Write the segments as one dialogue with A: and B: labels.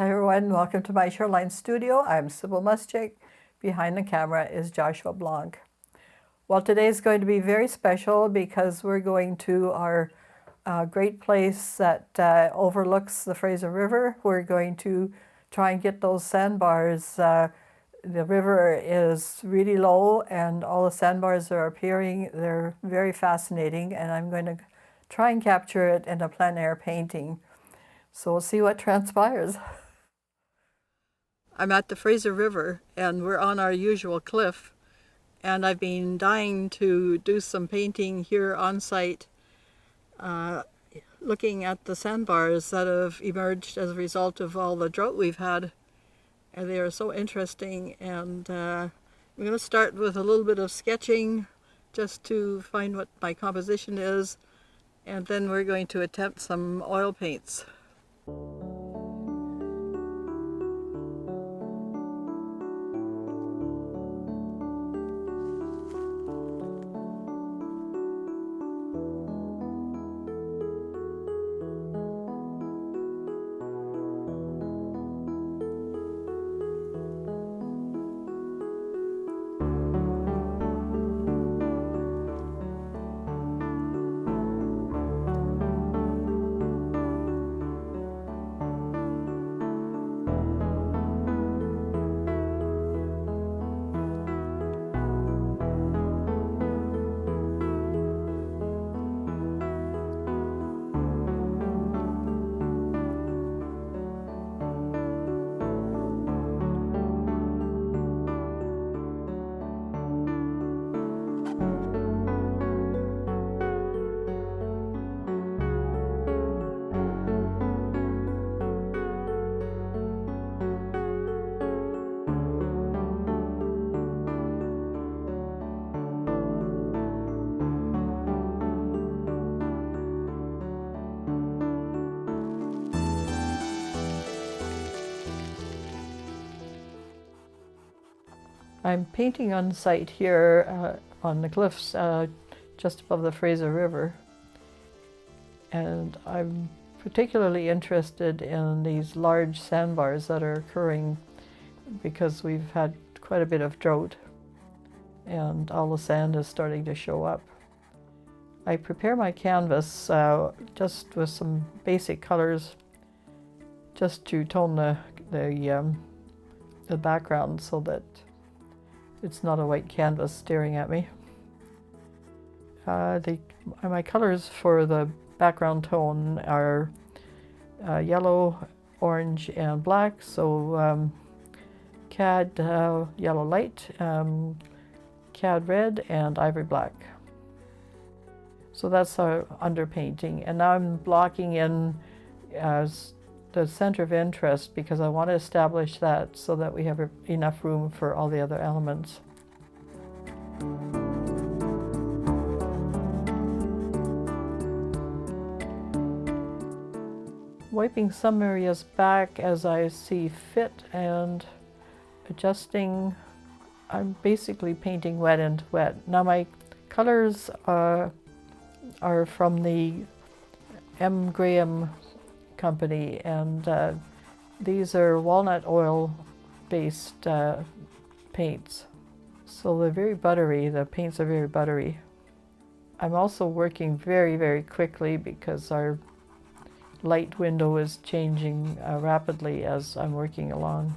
A: Hi everyone, welcome to my Shoreline studio. I'm Sybil Muschik. Behind the camera is Joshua Blanc. Well, today is going to be very special because we're going to our great place that overlooks the Fraser River. We're going to try and get those sandbars. The river is really low and all the sandbars are appearing. They're very fascinating, and I'm going to try and capture it in a plein air painting. So we'll see what transpires. I'm at the Fraser River and we're on our usual cliff, and I've been dying to do some painting here on site, looking at the sandbars that have emerged as a result of all the drought we've had, and they are so interesting. And I'm going to start with a little bit of sketching just to find what my composition is, and then we're going to attempt some oil paints. I'm painting on site here on the cliffs just above the Fraser River, and I'm particularly interested in these large sandbars that are occurring because we've had quite a bit of drought and all the sand is starting to show up. I prepare my canvas just with some basic colors just to tone the background so that it's not a white canvas staring at me. My colors for the background tone are yellow, orange, and black. So cad yellow light, cad red, and ivory black. So that's our underpainting. And now I'm blocking in the center of interest because I want to establish that so that we have enough room for all the other elements. Wiping some areas back as I see fit and adjusting. I'm basically painting wet into wet. Now my colors are from the M. Graham company, and these are walnut oil based paints, so they're very buttery. The paints are very buttery. I'm also working very quickly because our light window is changing rapidly as I'm working along.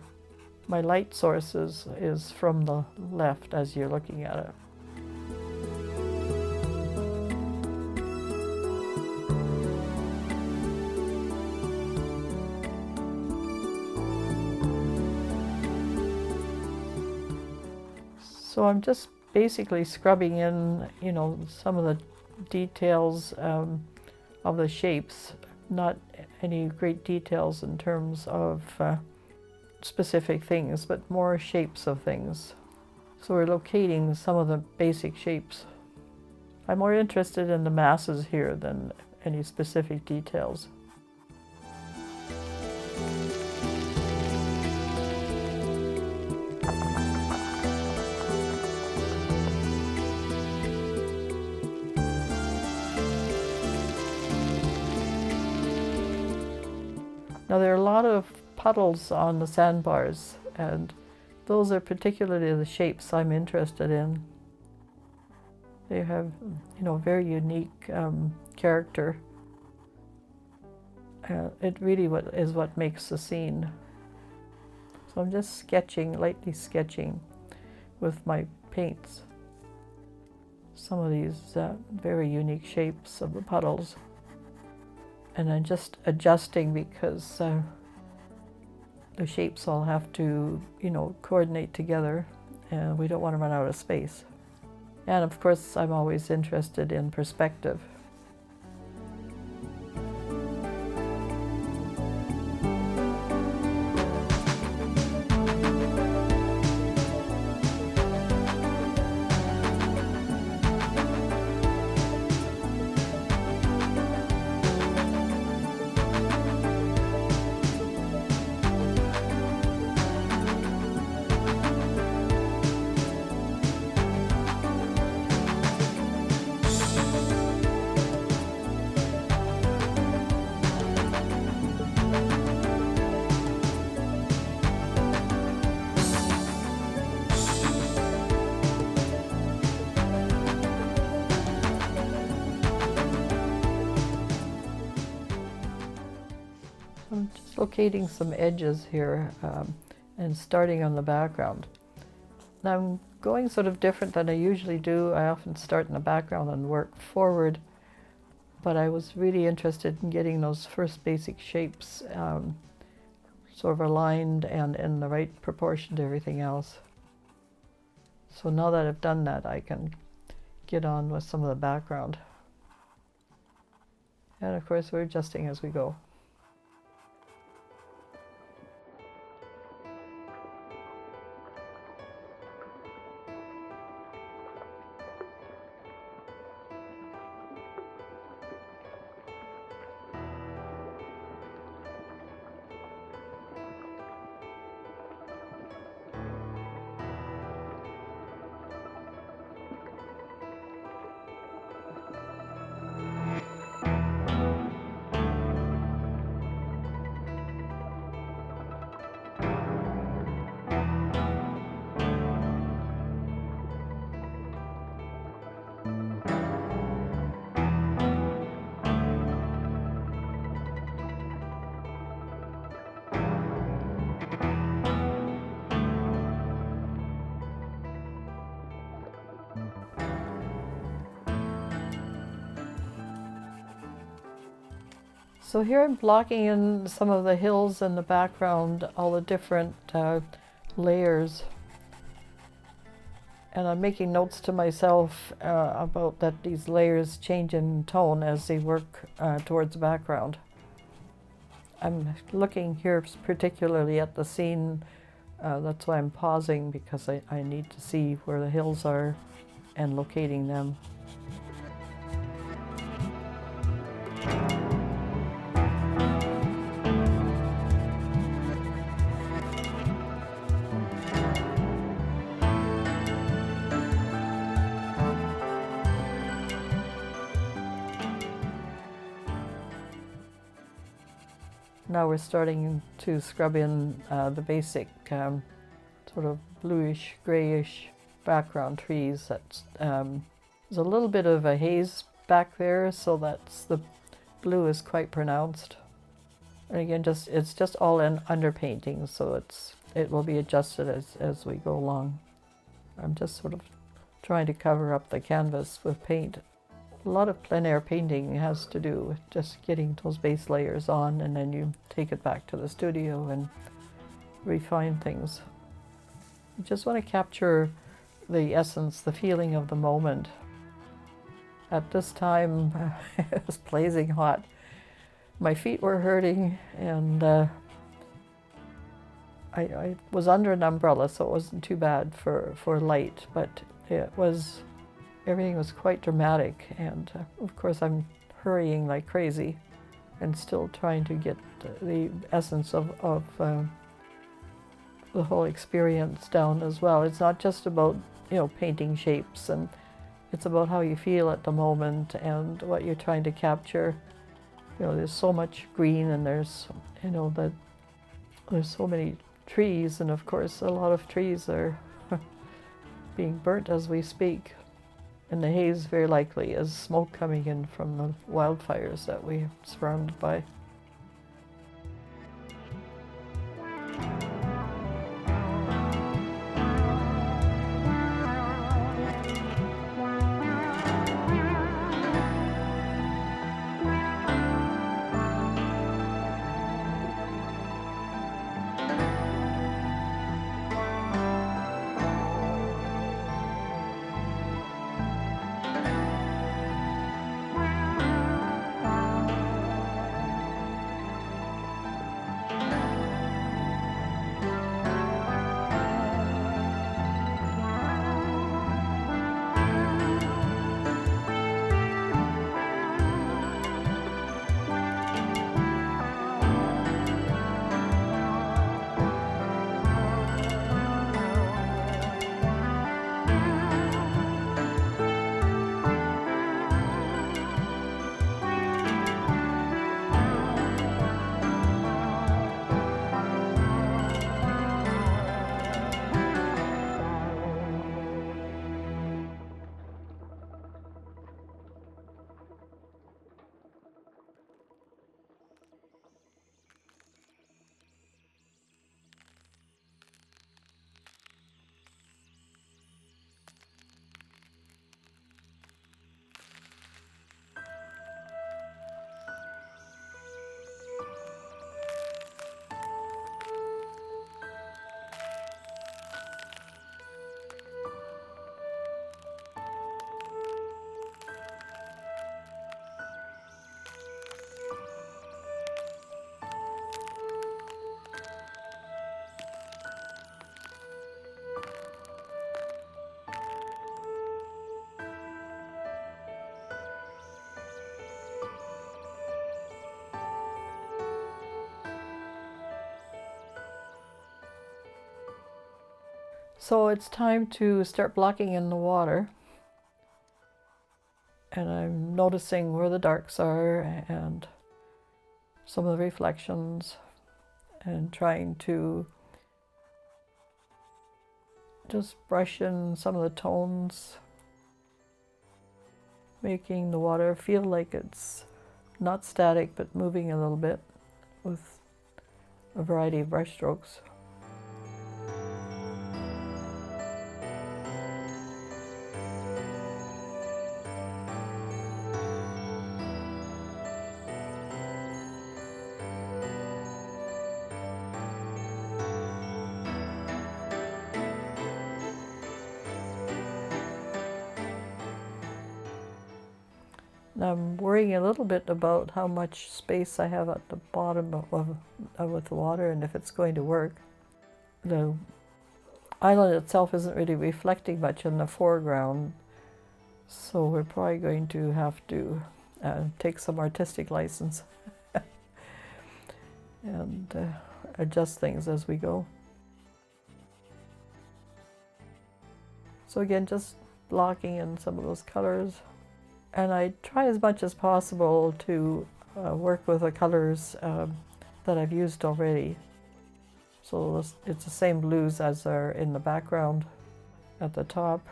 A: My light source is from the left as you're looking at it. So I'm just basically scrubbing in, some of the details of the shapes, not any great details in terms of specific things, but more shapes of things. So we're locating some of the basic shapes. I'm more interested in the masses here than any specific details. Now there are a lot of puddles on the sandbars, and those are particularly the shapes I'm interested in. They have, very unique character. It really is what makes the scene. So I'm just sketching, lightly sketching with my paints some of these very unique shapes of the puddles. And I'm just adjusting because the shapes all have to, coordinate together, and we don't want to run out of space. And of course, I'm always interested in perspective. I'm just locating some edges here and starting on the background. Now I'm going sort of different than I usually do. I often start in the background and work forward, but I was really interested in getting those first basic shapes sort of aligned and in the right proportion to everything else. So now that I've done that, I can get on with some of the background. And of course, we're adjusting as we go. So here I'm blocking in some of the hills in the background, all the different layers. And I'm making notes to myself about that these layers change in tone as they work towards the background. I'm looking here particularly at the scene. That's why I'm pausing, because I need to see where the hills are and locating them. Now we're starting to scrub in the basic sort of bluish, grayish background trees. That's, there's a little bit of a haze back there, so that's the blue is quite pronounced. And again, it's just all in underpainting, so it will be adjusted as we go along. I'm just sort of trying to cover up the canvas with paint. A lot of plein air painting has to do with just getting those base layers on, and then you take it back to the studio and refine things. You just want to capture the essence, the feeling of the moment. At this time, it was blazing hot. My feet were hurting, and I was under an umbrella, so it wasn't too bad for light, but everything was quite dramatic, and of course I'm hurrying like crazy and still trying to get the essence of the whole experience down as well. It's not just about, painting shapes, and it's about how you feel at the moment and what you're trying to capture. There's so much green, and there's, There's so many trees, and of course a lot of trees are being burnt as we speak. And the haze very likely is smoke coming in from the wildfires that we're surrounded by. So it's time to start blocking in the water. And I'm noticing where the darks are and some of the reflections, and trying to just brush in some of the tones, making the water feel like it's not static but moving a little bit with a variety of brush strokes. I'm worrying a little bit about how much space I have at the bottom with the water and if it's going to work. The island itself isn't really reflecting much in the foreground, so we're probably going to have to take some artistic license and adjust things as we go. So again, just blocking in some of those colors. And I try as much as possible to work with the colors that I've used already. So it's the same blues as are in the background at the top.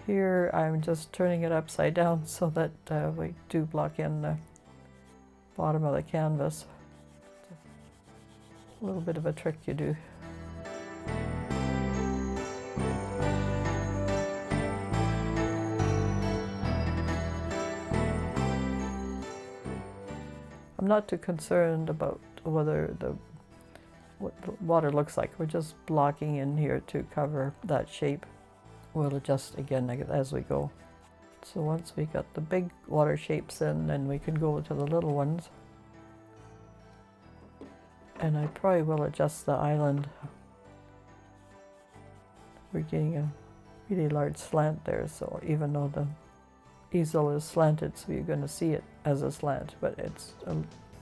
A: Here I'm just turning it upside down so that we do block in the bottom of the canvas. A little bit of a trick you do. I'm not too concerned about what the water looks like. We're just blocking in here to cover that shape. We'll adjust again as we go. So once we got the big water shapes in, then we can go to the little ones. And I probably will adjust the island. We're getting a really large slant there, so even though the easel is slanted, so you're going to see it as a slant, but it's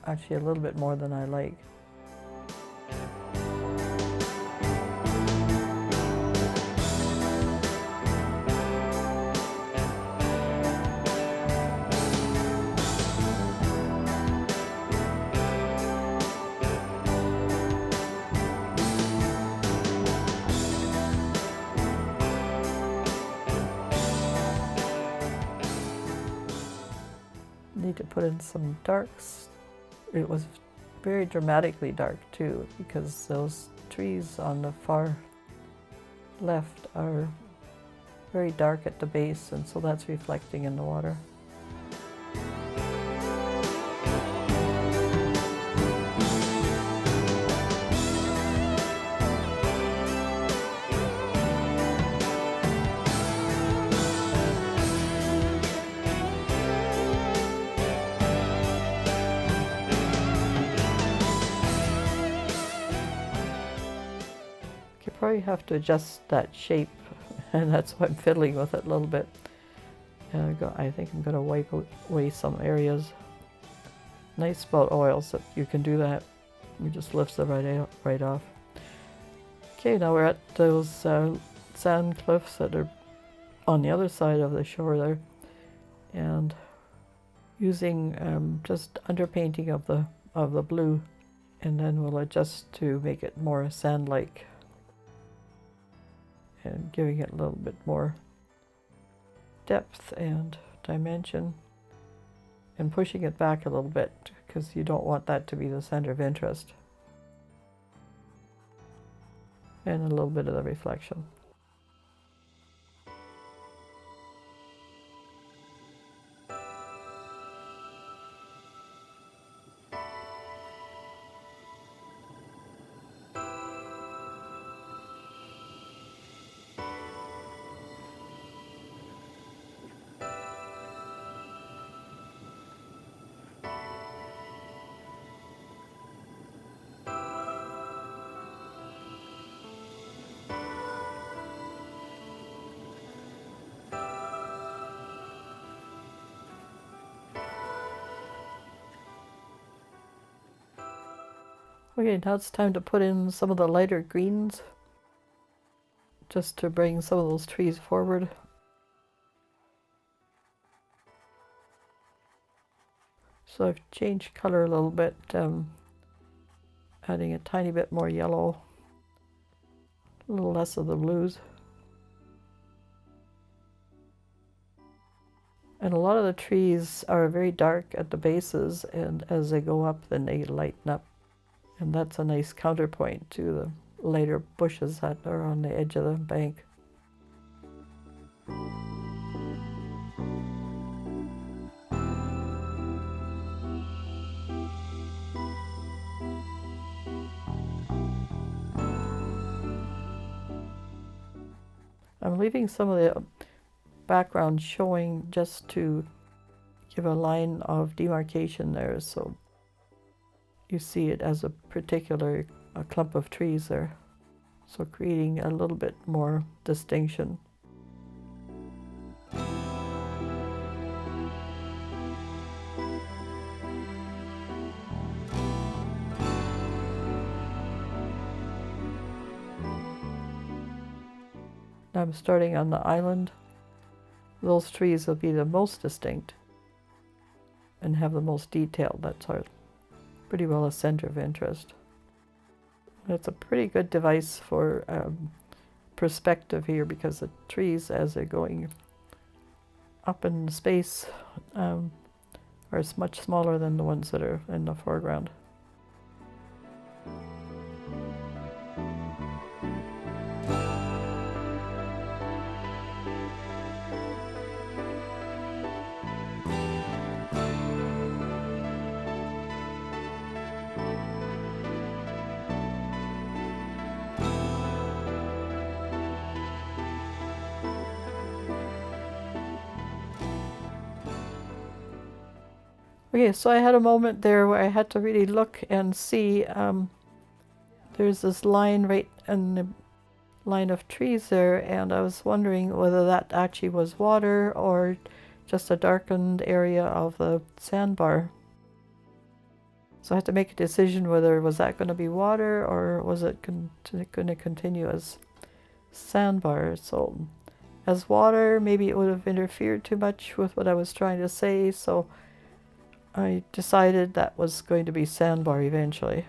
A: actually a little bit more than I like. need to put in some darks. It was very dramatically dark too, because those trees on the far left are very dark at the base, and so that's reflecting in the water. You probably have to adjust that shape, and that's why I'm fiddling with it a little bit. And I think I'm going to wipe away some areas. Nice about oils that you can do that. You just lifts it right off. Okay, now we're at those sand cliffs that are on the other side of the shore there, and using just underpainting of the blue, and then we'll adjust to make it more sand-like, and giving it a little bit more depth and dimension, and pushing it back a little bit because you don't want that to be the center of interest, and a little bit of the reflection. Okay, now it's time to put in some of the lighter greens, just to bring some of those trees forward. So I've changed color a little bit, adding a tiny bit more yellow, a little less of the blues. And a lot of the trees are very dark at the bases, and as they go up, then they lighten up. And that's a nice counterpoint to the lighter bushes that are on the edge of the bank. I'm leaving some of the background showing just to give a line of demarcation there, so you see it as a particular clump of trees there, so creating a little bit more distinction. Now I'm starting on the island. Those trees will be the most distinct and have the most detail. That's pretty well a center of interest. It's a pretty good device for perspective here, because the trees, as they're going up in space, are much smaller than the ones that are in the foreground. Okay, so I had a moment there where I had to really look and see. There's this line right in the line of trees there, and I was wondering whether that actually was water or just a darkened area of the sandbar. So I had to make a decision whether was that going to be water or was it going to continue as sandbar. So as water, maybe it would have interfered too much with what I was trying to say, so I decided that was going to be sandbar eventually.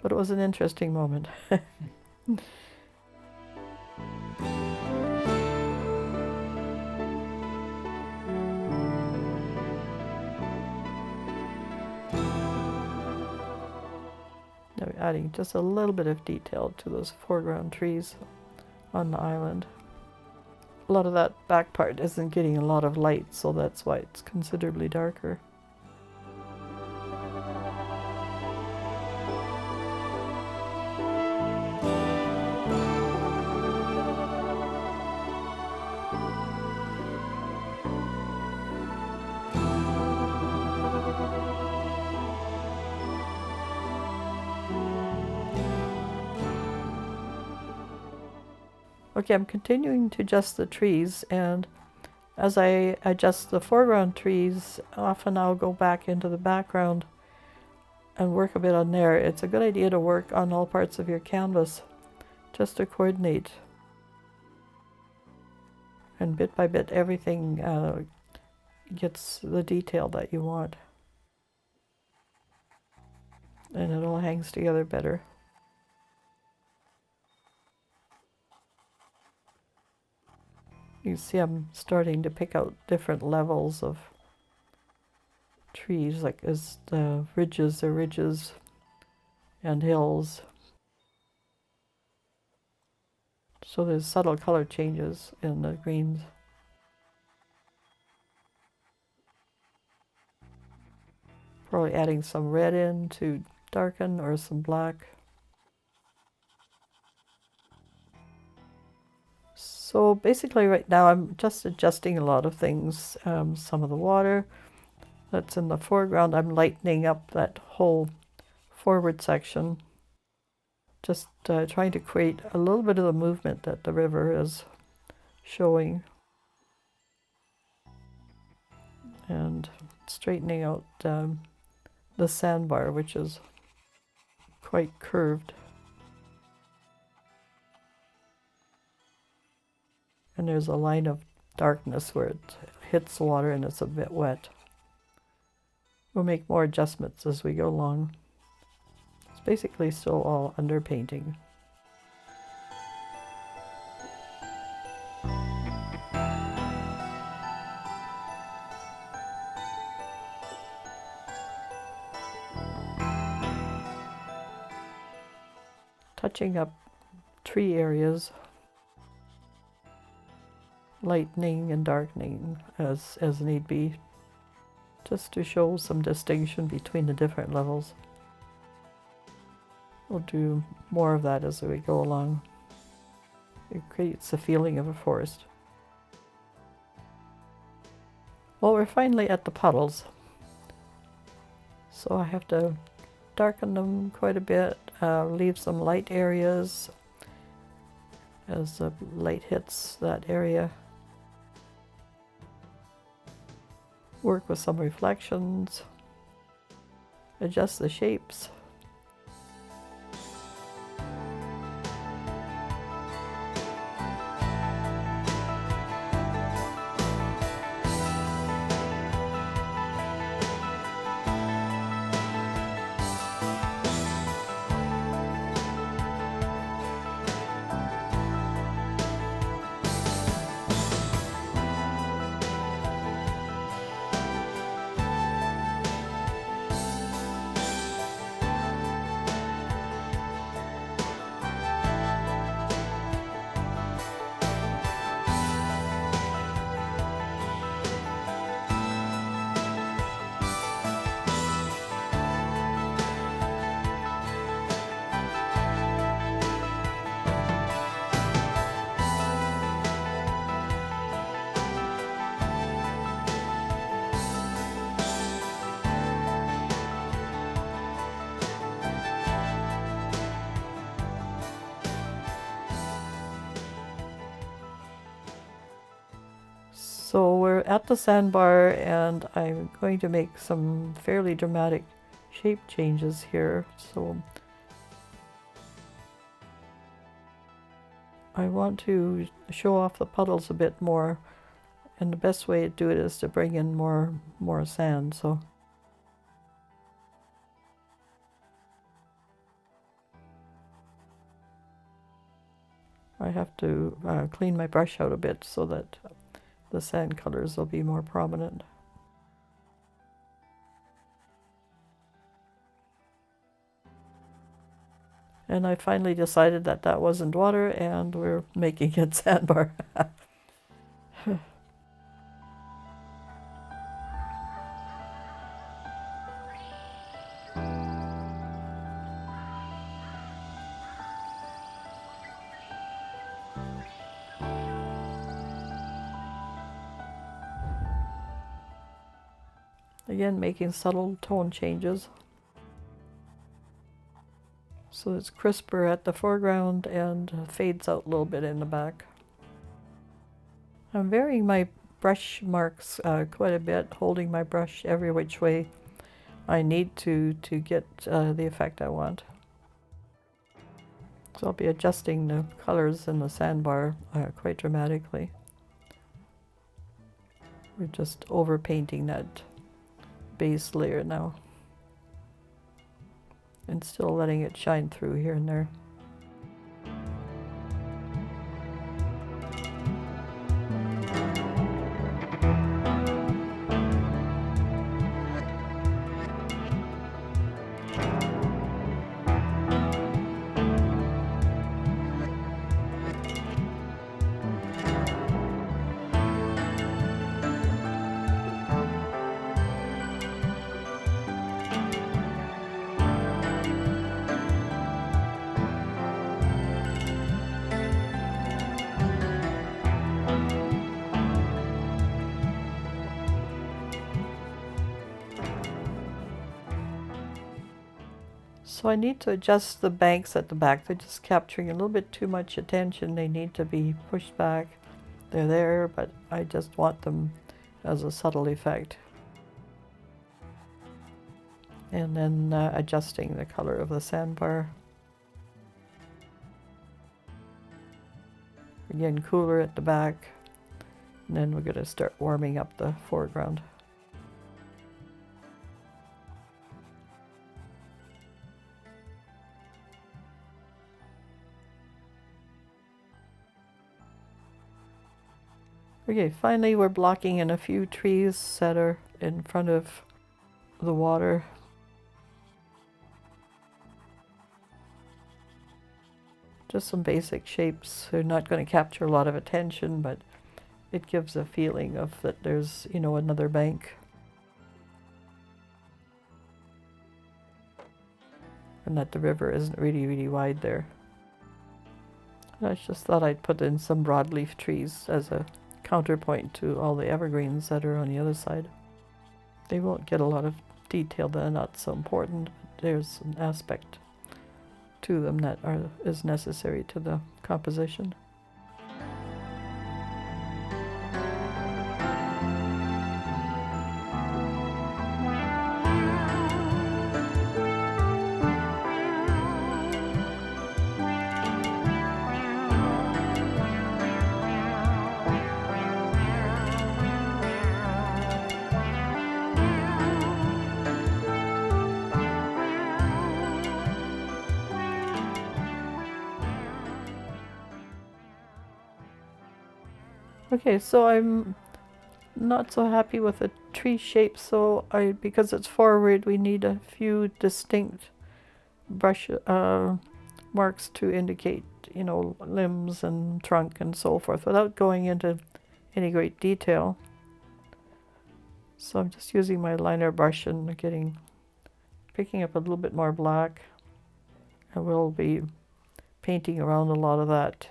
A: But it was an interesting moment. adding just a little bit of detail to those foreground trees on the island. A lot of that back part isn't getting a lot of light, so that's why it's considerably darker. Okay, I'm continuing to adjust the trees, and as I adjust the foreground trees, often I'll go back into the background and work a bit on there. It's a good idea to work on all parts of your canvas just to coordinate. And bit by bit, everything gets the detail that you want. And it all hangs together better. You see I'm starting to pick out different levels of trees, like as the ridges are ridges and hills. So there's subtle color changes in the greens. Probably adding some red in to darken, or some black. So basically right now I'm just adjusting a lot of things. Some of the water that's in the foreground, I'm lightening up that whole forward section. Just trying to create a little bit of the movement that the river is showing. And straightening out the sandbar, which is quite curved. And there's a line of darkness where it hits the water and it's a bit wet. We'll make more adjustments as we go along. It's basically still all underpainting. Touching up tree areas, lightening and darkening as need be, just to show some distinction between the different levels. We'll do more of that as we go along. It creates a feeling of a forest. Well, we're finally at the puddles. So I have to darken them quite a bit, leave some light areas as the light hits that area. Work with some reflections, adjust the shapes. So we're at the sandbar, and I'm going to make some fairly dramatic shape changes here. So I want to show off the puddles a bit more, and the best way to do it is to bring in more sand. So I have to clean my brush out a bit so that the sand colors will be more prominent. And I finally decided that that wasn't water, and we're making it sandbar. Again, making subtle tone changes, so it's crisper at the foreground and fades out a little bit in the back. I'm varying my brush marks quite a bit, holding my brush every which way I need to get the effect I want. So I'll be adjusting the colors in the sandbar quite dramatically. We're just over painting that base layer now, and still letting it shine through here and there. So I need to adjust the banks at the back. They're just capturing a little bit too much attention. They need to be pushed back. They're there, but I just want them as a subtle effect. And then adjusting the color of the sandbar. Again, cooler at the back. And then we're going to start warming up the foreground. Okay, finally we're blocking in a few trees that are in front of the water. Just some basic shapes. They're not going to capture a lot of attention, but it gives a feeling of that there's, you know, another bank. And that the river isn't really wide there. And I just thought I'd put in some broadleaf trees as a counterpoint to all the evergreens that are on the other side. They won't get a lot of detail, they're not so important, but there's an aspect to them that is necessary to the composition. Okay, so I'm not so happy with the tree shape, so because it's forward, we need a few distinct brush marks to indicate, you know, limbs and trunk and so forth, without going into any great detail. So I'm just using my liner brush and picking up a little bit more black. I will be painting around a lot of that.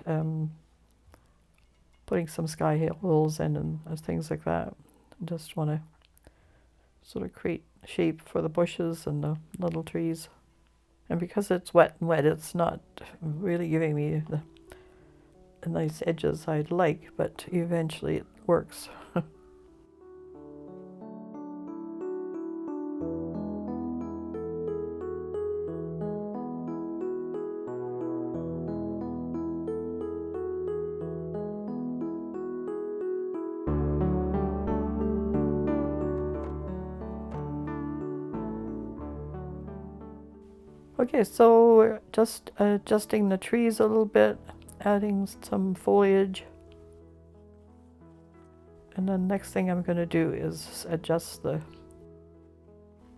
A: Putting some sky hills in and things like that. I just want to sort of create shape for the bushes and the little trees. And because it's wet, it's not really giving me the nice edges I'd like, but eventually it works. Okay, so we're just adjusting the trees a little bit, adding some foliage. And then next thing I'm going to do is adjust the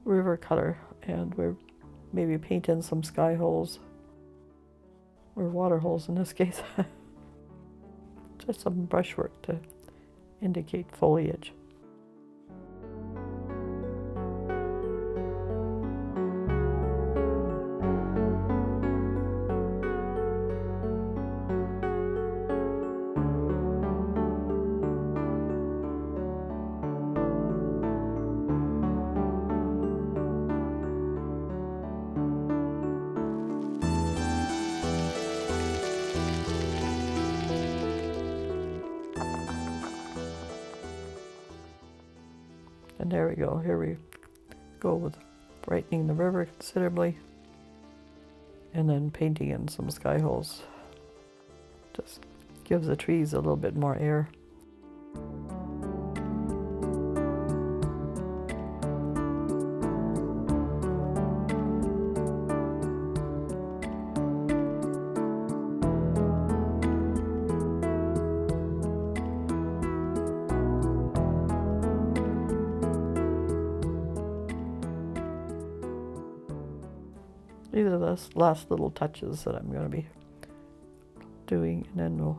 A: river color, and we're maybe paint in some sky holes. or water holes in this case. Just some brushwork to indicate foliage. And there we go. Here we go with brightening the river considerably, and then painting in some sky holes. Just gives the trees a little bit more air. These are the last little touches that I'm going to be doing, and then we'll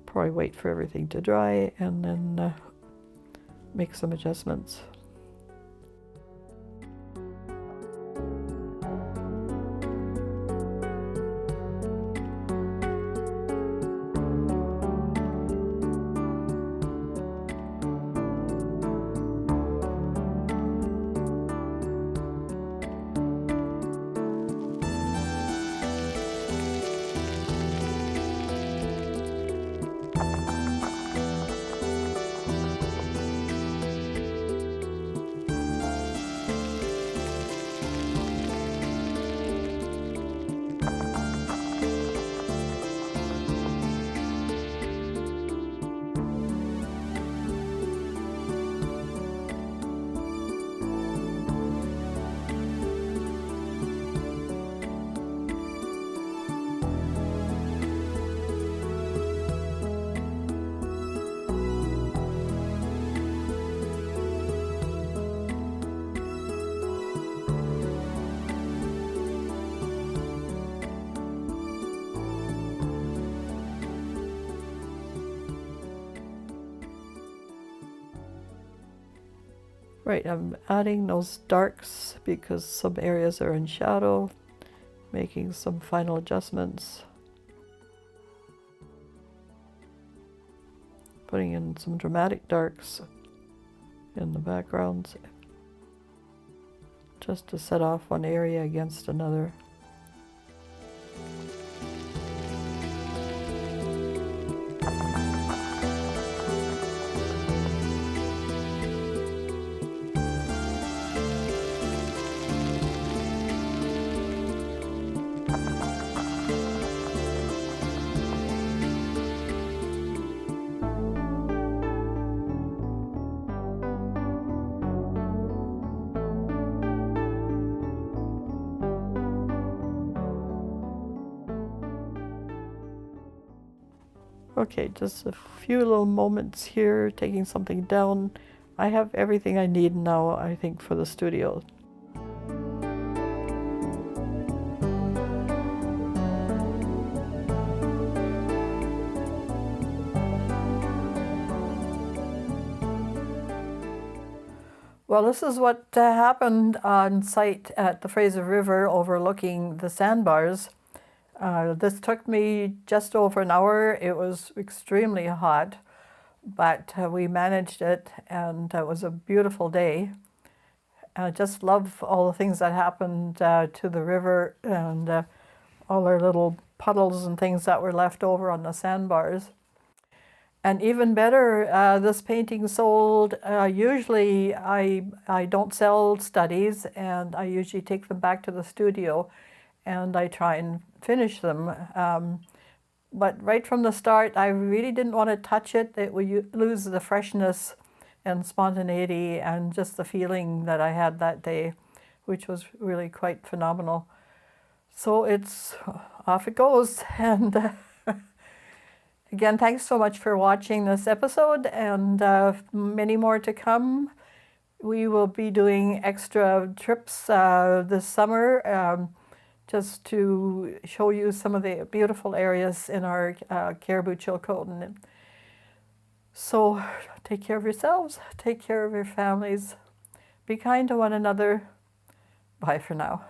A: probably wait for everything to dry and then make some adjustments. Right, I'm adding those darks because some areas are in shadow, making some final adjustments. Putting in some dramatic darks in the backgrounds, just to set off one area against another. Okay, just a few little moments here, taking something down. I have everything I need now, I think, for the studio. Well, this is what happened on site at the Fraser River overlooking the sandbars. This took me just over an hour. It was extremely hot, but we managed it, and it was a beautiful day. I just love all the things that happened to the river, and all our little puddles and things that were left over on the sandbars. And even better, this painting sold. Usually I don't sell studies, and I usually take them back to the studio and I try and finish them. But right from the start, I really didn't want to touch it. It would lose the freshness and spontaneity and just the feeling that I had that day, which was really quite phenomenal. So it's off it goes. And again, thanks so much for watching this episode, and many more to come. We will be doing extra trips this summer just to show you some of the beautiful areas in our Caribou Chilcotin. So take care of yourselves, take care of your families, be kind to one another. Bye for now.